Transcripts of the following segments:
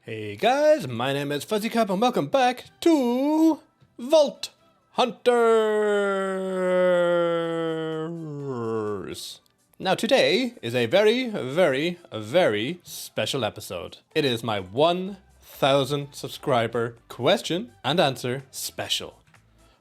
Hey guys, my name is Fuzzycap and welcome back to Vault Hunters. Now today is a very special episode. It is my 1,000 subscriber question and answer special.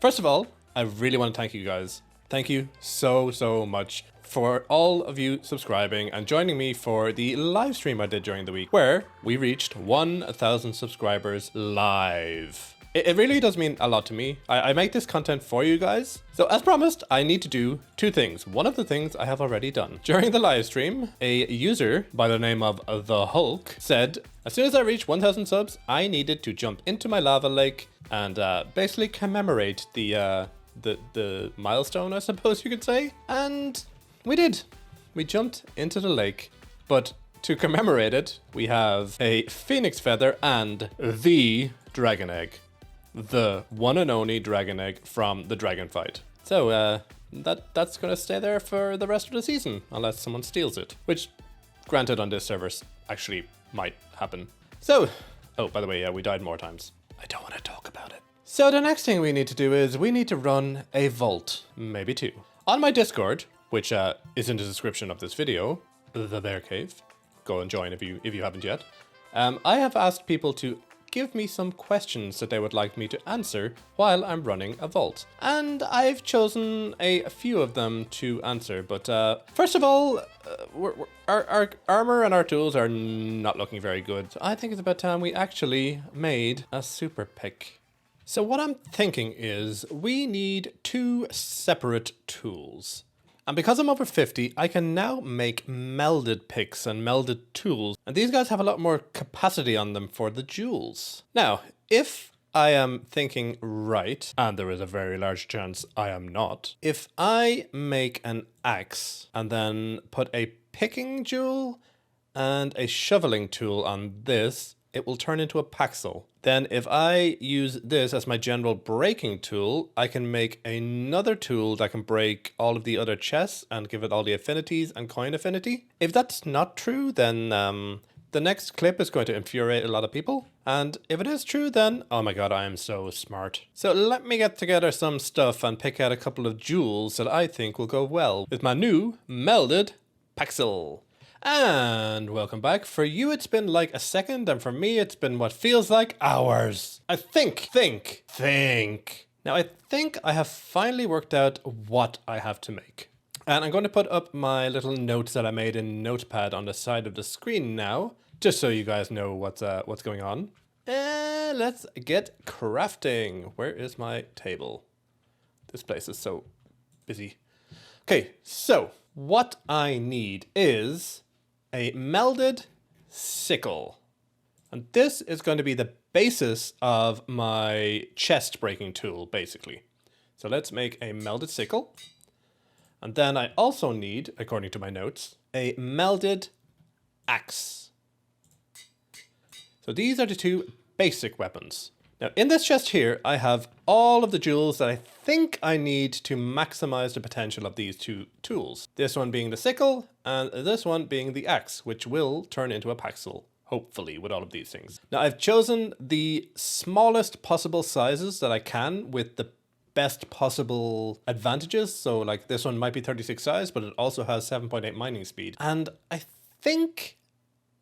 First of all, I really want to thank you guys. Thank you so much for all of you subscribing and joining me for the live stream I did during the week where we reached 1,000 subscribers live. It really does mean a lot to me. I make this content for you guys. So as promised, I need to do two things. One of the things I have already done. During the live stream, a user by the name of The Hulk said, as soon as I reached 1,000 subs, I needed to jump into my lava lake and basically commemorate the milestone, I suppose you could say. And we did. We jumped into the lake, but to commemorate it, we have a phoenix feather and the dragon egg. The one and only dragon egg from the dragon fight. So that's gonna stay there for the rest of the season, unless someone steals it. Which, granted, on this server actually might happen. So, oh, by the way, yeah, we died more times. I don't want to talk about it. So the next thing we need to do is we need to run a vault, maybe two. On my Discord, which is in the description of this video, the Bear Cave. Go and join if you haven't yet. I have asked people to give me some questions that they would like me to answer while I'm running a vault. And I've chosen a few of them to answer. But first of all, our armor and our tools are not looking very good. So I think it's about time we actually made a super pick. So what I'm thinking is we need two separate tools. And because I'm over 50, I can now make melded picks and melded tools. And these guys have a lot more capacity on them for the jewels. Now, if I am thinking right, and there is a very large chance I am not, if I make an axe and then put a picking jewel and a shoveling tool on this, it will turn into a paxel. Then if I use this as my general breaking tool, I can make another tool that can break all of the other chests and give it all the affinities and coin affinity. If that's not true, then the next clip is going to infuriate a lot of people. And if it is true, then, oh my god, I am so smart. So let me get together some stuff and pick out a couple of jewels that I think will go well with my new melded paxel. And welcome back. For you, it's been like a second, and for me, it's been what feels like hours. I think. Now, I think I have finally worked out what I have to make. And I'm going to put up my little notes that I made in Notepad on the side of the screen now, just so you guys know what's going on. And let's get crafting. Where is my table? This place is so busy. Okay, so what I need is a melded sickle. And this is going to be the basis of my chest breaking tool, basically. So let's make a melded sickle. And then I also need, according to my notes, a melded axe. So these are the two basic weapons. Now in this chest here, I have all of the jewels that I think I need to maximize the potential of these two tools. This one being the sickle and this one being the axe, which will turn into a paxel, hopefully, with all of these things. Now I've chosen the smallest possible sizes that I can with the best possible advantages. So like this one might be 36 size, but it also has 7.8 mining speed. And I think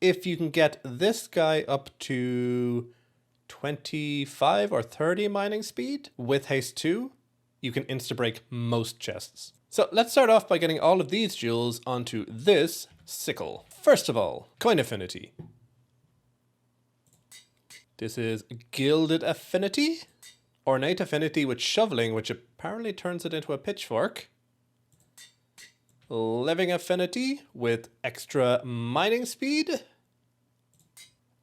if you can get this guy up to 25 or 30 mining speed with haste 2, you can insta-break most chests. So let's start off by getting all of these jewels onto this sickle. First of all, coin affinity. This is gilded affinity, ornate affinity with shoveling, which apparently turns it into a pitchfork. Living affinity with extra mining speed.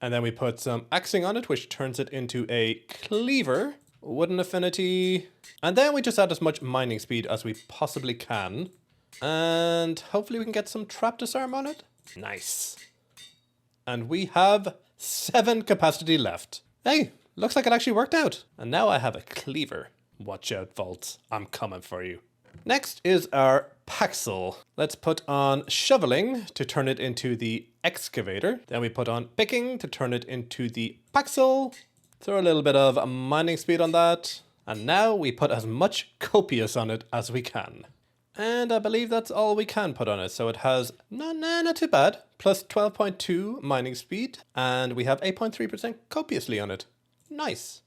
And then we put some axing on it, which turns it into a cleaver. Wooden affinity. And then we just add as much mining speed as we possibly can. And hopefully we can get some trap disarm on it. Nice. And we have 7 capacity left. Hey, looks like it actually worked out. And now I have a cleaver. Watch out, vaults. I'm coming for you. Next is our Paxel. Let's put on shoveling to turn it into the excavator. Then we put on picking to turn it into the Paxel. Throw a little bit of mining speed on that. And now we put as much copious on it as we can. And I believe that's all we can put on it. So it has, not too bad, plus 12.2 mining speed. And we have 8.3% copiously on it. Nice.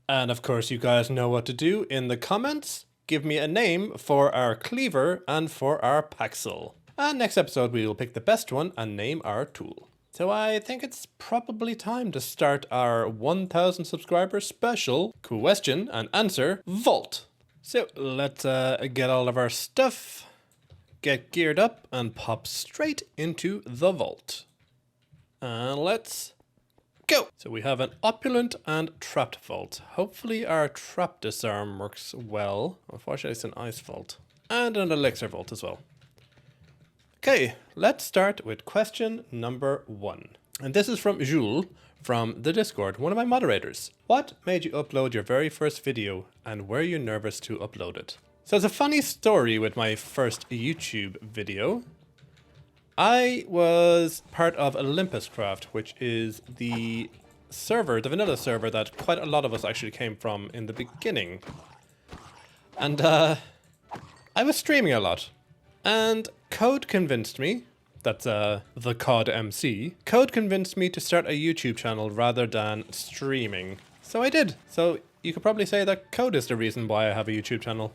And of course you guys know what to do in the comments. Give me a name for our cleaver and for our Paxel. And next episode we will pick the best one and name our tool. So I think it's probably time to start our 1000 subscriber special question and answer vault. So let's get all of our stuff, get geared up and pop straight into the vault. And let's go. So we have an opulent and trapped vault. Hopefully our trap disarm works well. Unfortunately it's an ice vault. And an elixir vault as well. Okay, let's start with question number 1. And this is from Jules from the Discord, one of my moderators. What made you upload your very first video and were you nervous to upload it? So it's a funny story with my first YouTube video. I was part of Olympus Craft, which is the server, the vanilla server that quite a lot of us actually came from in the beginning. And I was streaming a lot. And Code convinced me, that's the COD MC, Code convinced me to start a YouTube channel rather than streaming. So I did. So you could probably say that Code is the reason why I have a YouTube channel.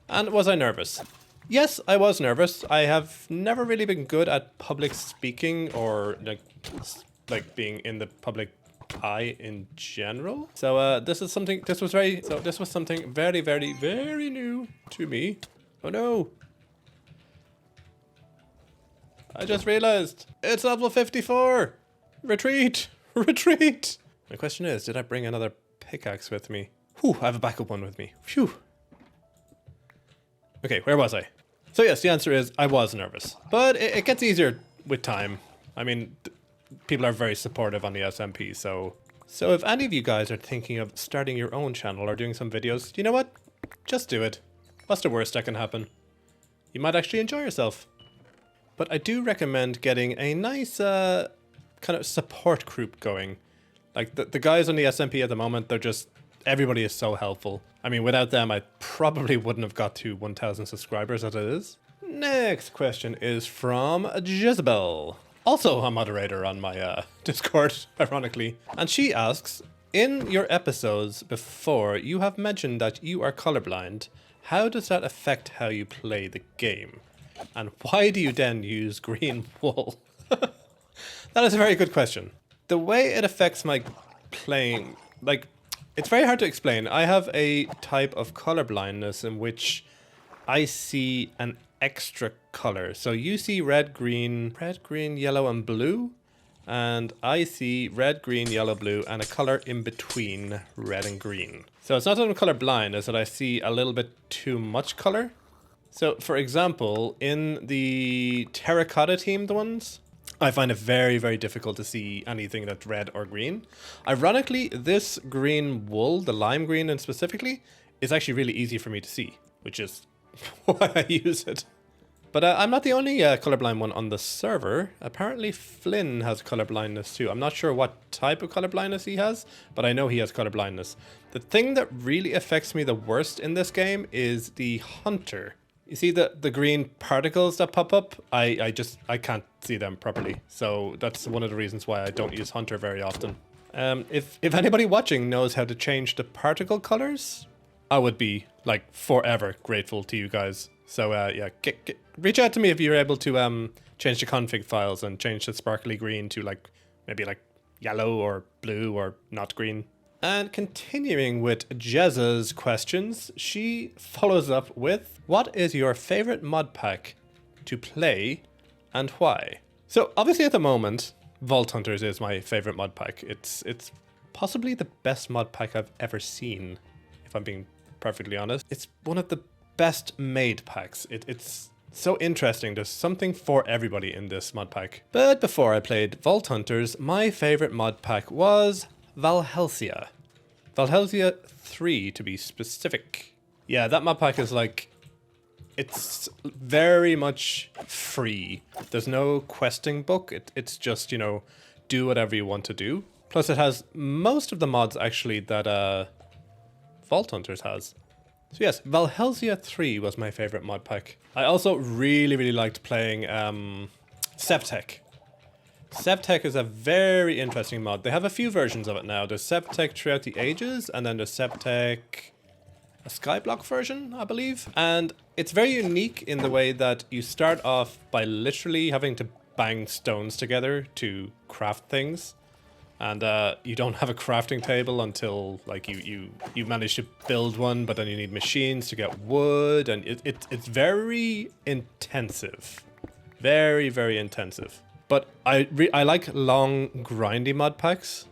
And was I nervous? Yes, I was nervous. I have never really been good at public speaking or like being in the public eye in general. So this was something very, very, very new to me. Oh no. I just realized it's level 54. Retreat, retreat. My question is, did I bring another pickaxe with me? Whew, I have a backup one with me. Phew. Okay, where was I? So yes, the answer is I was nervous, but it gets easier with time. I mean, people are very supportive on the SMP, so if any of you guys are thinking of starting your own channel or doing some videos, you know what? Just do it. What's the worst that can happen? You might actually enjoy yourself. But I do recommend getting a nice kind of support group going. Like the guys on the SMP at the moment, they're just, everybody is so helpful. I mean, without them, I probably wouldn't have got to 1000 subscribers as it is. Next question is from Jezebel. Also a moderator on my Discord, ironically. And she asks, in your episodes before, you have mentioned that you are colorblind. How does that affect how you play the game? And why do you then use green wool? That is a very good question. The way it affects my playing, like, it's very hard to explain. I have a type of color blindness in which I see an extra color. So you see red, green, yellow, and blue. And I see red, green, yellow, blue, and a color in between red and green. So it's not that I'm color blind, it's that I see a little bit too much color. So, for example, in the terracotta themed ones, I find it very, very difficult to see anything that's red or green. Ironically, this green wool, the lime green and specifically, is actually really easy for me to see, which is why I use it. But I'm not the only colorblind one on the server. Apparently Flynn has colorblindness too. I'm not sure what type of colorblindness he has, but I know he has colorblindness. The thing that really affects me the worst in this game is the hunter. You see the green particles that pop up? I can't see them properly. So that's one of the reasons why I don't use Hunter very often. If anybody watching knows how to change the particle colors, I would be like forever grateful to you guys. So yeah, reach out to me if you're able to change the config files and change the sparkly green to like maybe like yellow or blue or not green. And continuing with Jezza's questions, she follows up with, what is your favorite mod pack to play and why? So obviously at the moment, Vault Hunters is my favorite mod pack. It's possibly the best mod pack I've ever seen, if I'm being perfectly honest. It's one of the best made packs. It's so interesting. There's something for everybody in this mod pack. But before I played Vault Hunters, my favorite mod pack was Valhelsia. Valhelsia 3 to be specific. Yeah, that mod pack is like it's very much free. There's no questing book. It's just, you know, do whatever you want to do. Plus it has most of the mods actually that Vault Hunters has. So yes, Valhelsia 3 was my favorite mod pack. I also really liked playing Septech. Septech is a very interesting mod. They have a few versions of it now. There's Septech Throughout the Ages, and then there's Septech, a Skyblock version, I believe. And it's very unique in the way that you start off by literally having to bang stones together to craft things. And you don't have a crafting table until like you manage to build one, but then you need machines to get wood, and it's very intensive. Very intensive. But I like long, grindy mod packs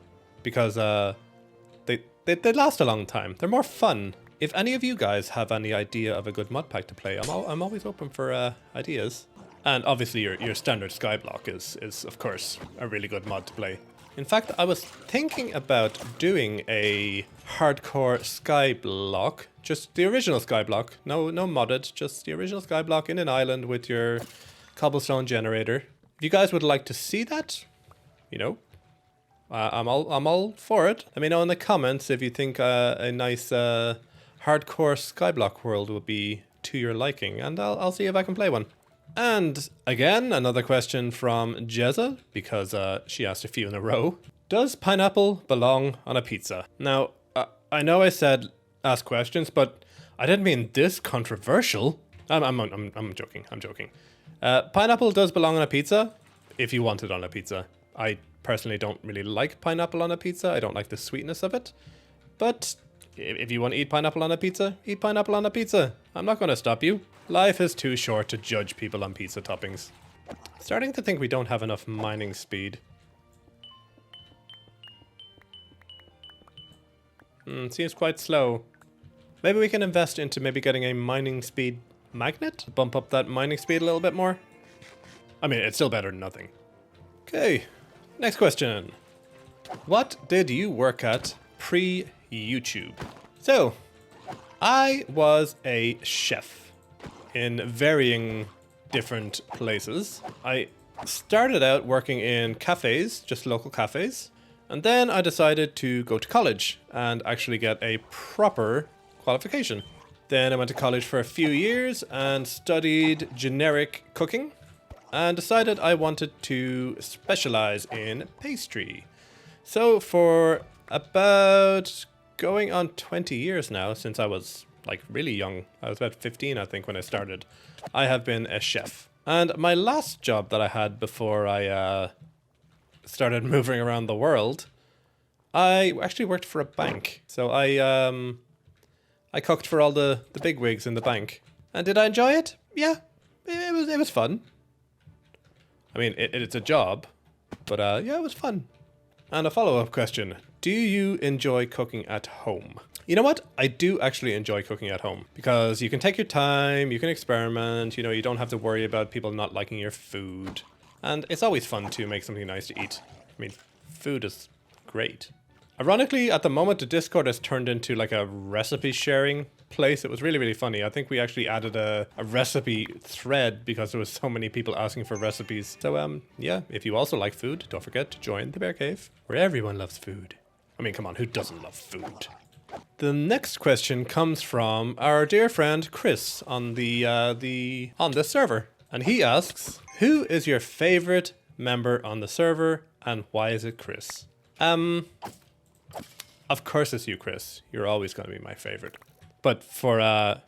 because they last a long time. They're more fun. If any of you guys have any idea of a good mod pack to play, I'm always open for ideas. And obviously your standard Skyblock is of course a really good mod to play. In fact, I was thinking about doing a hardcore Skyblock, just the original Skyblock, no modded, just the original Skyblock in an island with your cobblestone generator. If you guys would like to see that, you know, I'm all for it. Let me know in the comments if you think a nice hardcore Skyblock world would be to your liking, and I'll see if I can play one. And again, another question from Jezza, because she asked a few in a row. Does pineapple belong on a pizza? Now, I know I said ask questions, but I didn't mean this controversial. I'm joking. Pineapple does belong on a pizza, if you want it on a pizza. I personally don't really like pineapple on a pizza. I don't like the sweetness of it. But if you want to eat pineapple on a pizza, eat pineapple on a pizza. I'm not going to stop you. Life is too short to judge people on pizza toppings. Starting to think we don't have enough mining speed. Seems quite slow. Maybe we can invest into maybe getting a mining speed magnet? Bump up that mining speed a little bit more. I mean, it's still better than nothing. Okay, next question. What did you work at pre-YouTube? So, I was a chef in varying different places. I started out working in cafes, just local cafes, and then I decided to go to college and actually get a proper qualification. Then I went to college for a few years and studied generic cooking and decided I wanted to specialize in pastry. So for about going on 20 years now, since I was like really young, I was about 15 I think when I started, I have been a chef. And my last job that I had before I started moving around the world, I actually worked for a bank. So I cooked for all the bigwigs in the bank. And did I enjoy it? Yeah, it was fun. I mean, it's a job, but yeah, it was fun. And a follow-up question. Do you enjoy cooking at home? You know what? I do actually enjoy cooking at home because you can take your time, you can experiment, you know, you don't have to worry about people not liking your food. And it's always fun to make something nice to eat. I mean, food is great. Ironically, at the moment, the Discord has turned into like a recipe sharing place. It was really funny. I think we actually added a recipe thread because there was so many people asking for recipes. So yeah, if you also like food, don't forget to join the Bear Cave, where everyone loves food. I mean, come on, who doesn't love food? The next question comes from our dear friend Chris on this server, and he asks, "Who is your favorite member on the server, and why is it Chris?" Of course it's you, Chris. You're always going to be my favorite. But for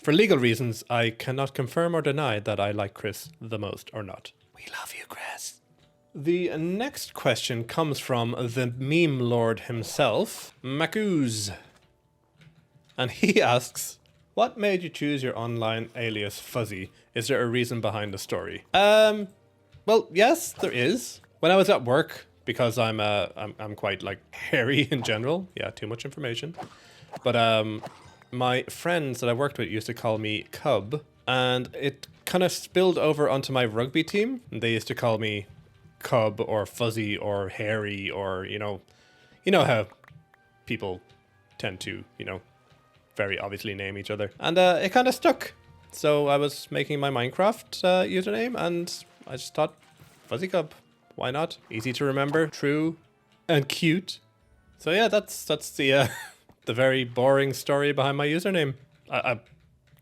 legal reasons, I cannot confirm or deny that I like Chris the most or not. We love you, Chris. The next question comes from the meme lord himself, Macooz. And he asks, what made you choose your online alias Fuzzy? Is there a reason behind the story? Well, yes, there is. When I was at work, because I'm quite like hairy in general. Yeah, too much information. But my friends that I worked with used to call me Cub, and it kind of spilled over onto my rugby team. They used to call me Cub or Fuzzy or Hairy, or you know how people tend to, very obviously name each other. And it kind of stuck. So I was making my Minecraft username and I just thought, Fuzzy Cub, why not? Easy to remember, true, and cute. So yeah, that's the the very boring story behind my username. I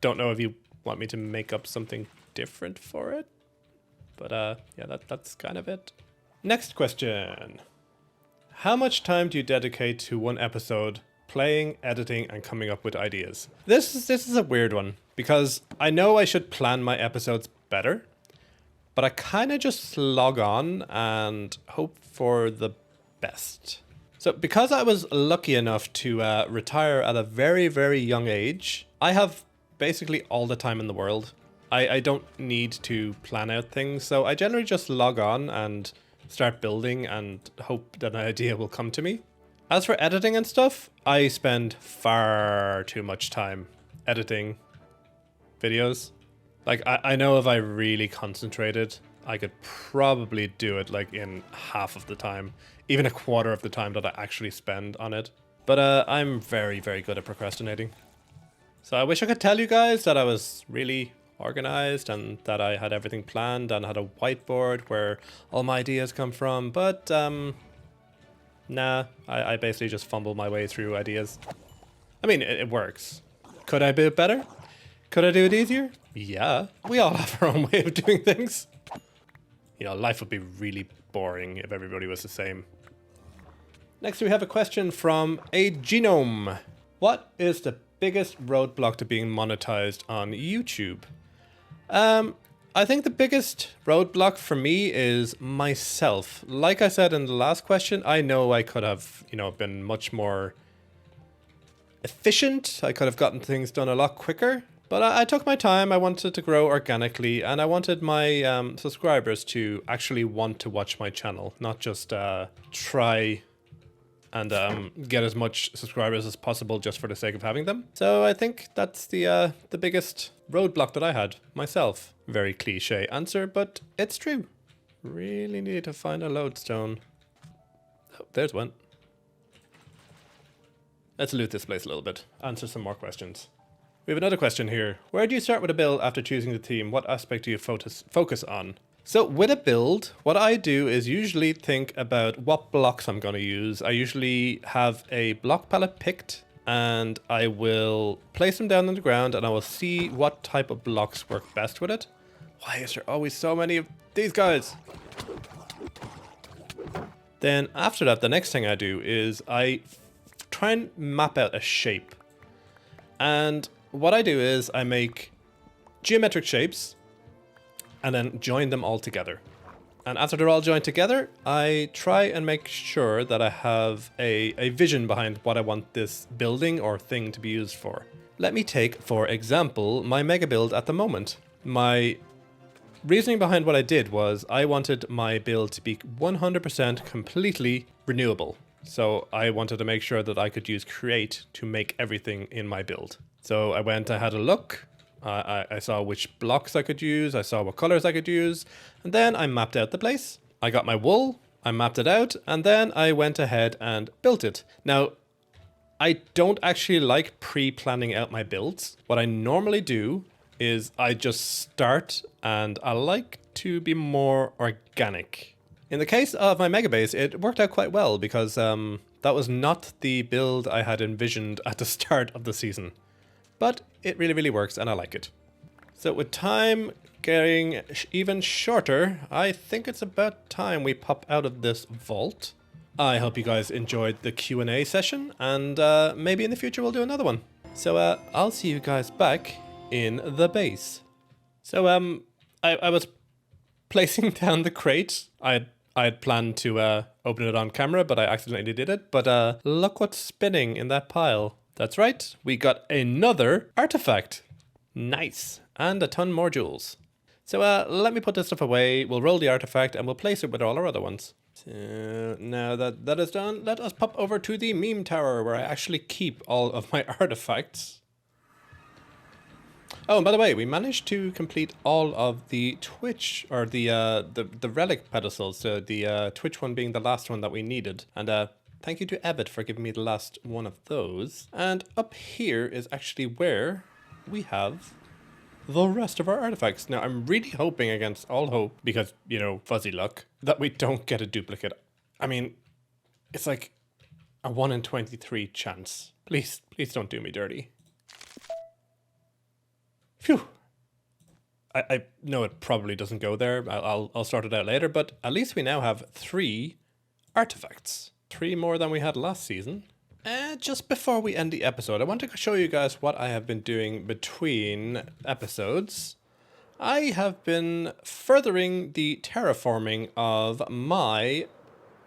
don't know if you want me to make up something different for it, but yeah, that's kind of it. Next question. How much time do you dedicate to one episode, playing, editing, and coming up with ideas? This is a weird one, because I know I should plan my episodes better, but I kind of just log on and hope for the best. So because I was lucky enough to retire at a very, very young age, I have basically all the time in the world. I don't need to plan out things, so I generally just log on and start building and hope that an idea will come to me. As for editing and stuff, I spend far too much time editing videos. Like, I know if I really concentrated, I could probably do it like in half of the time, even a quarter of the time that I actually spend on it. But I'm very, very good at procrastinating. So I wish I could tell you guys that I was really organized and that I had everything planned and had a whiteboard where all my ideas come from, but nah, I basically just fumble my way through ideas. I mean, it works. Could I do it better? Could I do it easier? Yeah, we all have our own way of doing things. You know, life would be really boring if everybody was the same. Next, we have a question from a Genome. What is the biggest roadblock to being monetized on YouTube? I think the biggest roadblock for me is myself. Like I said in the last question, I know I could have, you know, been much more efficient. I could have gotten things done a lot quicker. But I took my time. I wanted to grow organically, and I wanted my subscribers to actually want to watch my channel, not just try and get as much subscribers as possible just for the sake of having them. So I think that's the biggest roadblock that I had myself. Very cliche answer, but it's true. Really need to find a lodestone. Oh, there's one. Let's loot this place a little bit. Answer some more questions. We have another question here. Where do you start with a build after choosing the theme? What aspect do you focus on? So with a build, what I do is usually think about what blocks I'm going to use. I usually have a block palette picked and I will place them down on the ground and I will see what type of blocks work best with it. Why is there always so many of these guys? Then after that, the next thing I do is I try and map out a shape. And what I do is I make geometric shapes and then join them all together. And after they're all joined together, I try and make sure that I have a vision behind what I want this building or thing to be used for. Let me take, for example, my mega build at the moment. My reasoning behind what I did was I wanted my build to be 100% completely renewable. So I wanted to make sure that I could use Create to make everything in my build. So I had a look. I saw which blocks I could use, I saw what colors I could use, and then I mapped out the place. I got my wool, I mapped it out, and then I went ahead and built it. Now, I don't actually like pre-planning out my builds. What I normally do is I just start, and I like to be more organic. In the case of my mega base, it worked out quite well because that was not the build I had envisioned at the start of the season. But it really, really works and I like it. So with time getting even shorter, I think it's about time we pop out of this vault. I hope you guys enjoyed the Q&A session and maybe in the future we'll do another one. So I'll see you guys back in the base. So I was placing down the crate. I had planned to open it on camera, but I accidentally did it. But look what's spinning in that pile. That's right, we got another artifact. Nice, and a ton more jewels. So let me put this stuff away, we'll roll the artifact and we'll place it with all our other ones. So now that is done, let us pop over to the meme tower where I actually keep all of my artifacts. Oh, and by the way, we managed to complete all of the Twitch, or the relic pedestals, so the Twitch one being the last one that we needed. And thank you to Ebbet for giving me the last one of those. And up here is actually where we have the rest of our artifacts. Now, I'm really hoping against all hope, because, you know, fuzzy luck, that we don't get a duplicate. I mean, it's like a 1 in 23 chance. Please don't do me dirty. Phew. I know it probably doesn't go there. I'll sort it out later, but at least we now have 3 artifacts. 3 more than we had last season. And just before we end the episode, I want to show you guys what I have been doing between episodes. I have been furthering the terraforming of my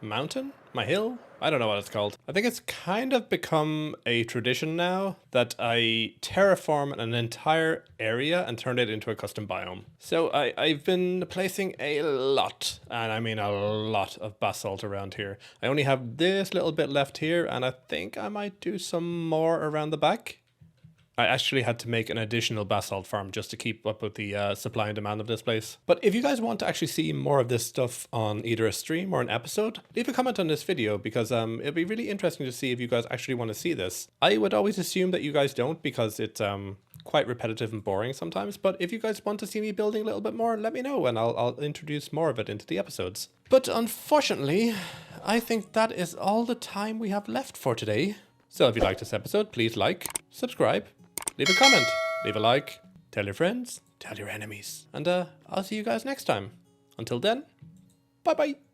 mountain, my hill. I don't know what it's called. I think it's kind of become a tradition now that I terraform an entire area and turn it into a custom biome. So I've been placing a lot, and I mean a lot of basalt around here. I only have this little bit left here, and I think I might do some more around the back. I actually had to make an additional basalt farm just to keep up with the supply and demand of this place. But if you guys want to actually see more of this stuff on either a stream or an episode, leave a comment on this video, because it'll be really interesting to see if you guys actually want to see this. I would always assume that you guys don't, because it's quite repetitive and boring sometimes. But if you guys want to see me building a little bit more, let me know and I'll introduce more of it into the episodes. But unfortunately, I think that is all the time we have left for today. So if you liked this episode, please like, subscribe, leave a comment, leave a like, tell your friends, tell your enemies, and I'll see you guys next time. Until then, bye bye.